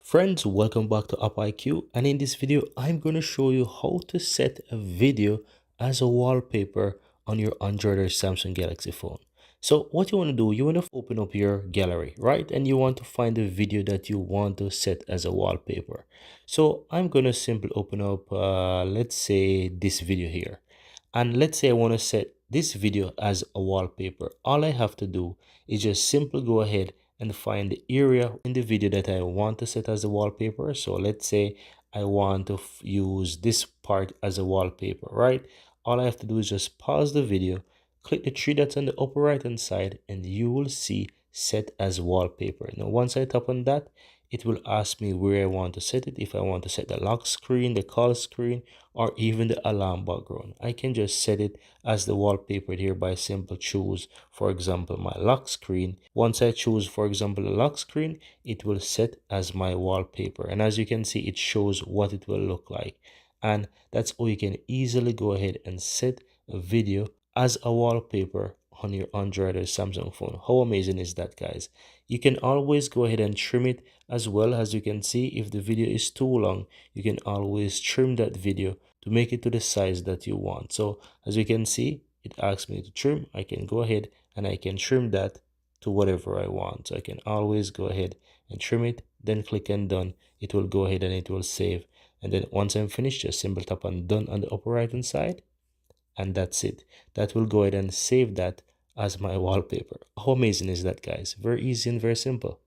Friends, welcome back to AppIQ, and in this video I'm going to show you how to set a video as a wallpaper on your Android or Samsung Galaxy phone. So what you want to do, you want to open up your gallery, right? And you want to find the video that you want to set as a wallpaper. So I'm going to simply open up, let's say this video here. And let's say I want to set this video as a wallpaper. All I have to do is just simply go ahead and find the area in the video that I want to set as a wallpaper. So let's say I want to use this part as a wallpaper, right? All I have to do is just pause the video, click the three dots on the upper right hand side, and you will see set as wallpaper. Now once I tap on that, it will ask me where I want to set it. If I want to set the lock screen, the call screen, or even the alarm background, I can just set it as the wallpaper here by simple choose, for example, my lock screen. Once I choose, for example, the lock screen, it will set as my wallpaper. And as you can see, it shows what it will look like. And that's how you can easily go ahead and set a video as a wallpaper on your Android or Samsung phone. How amazing is that, guys? You can always go ahead and trim it as well. As you can see, if the video is too long, you can always trim that video to make it to the size that you want. So as you can see, it asks me to trim. I can go ahead and I can trim that to whatever I want. So I can always go ahead and trim it, then click on done. It will go ahead and it will save. And then once I'm finished, just simply tap on done on the upper right hand side, and that's it. That will go ahead and save that as my wallpaper. How amazing is that, guys? Very easy and very simple.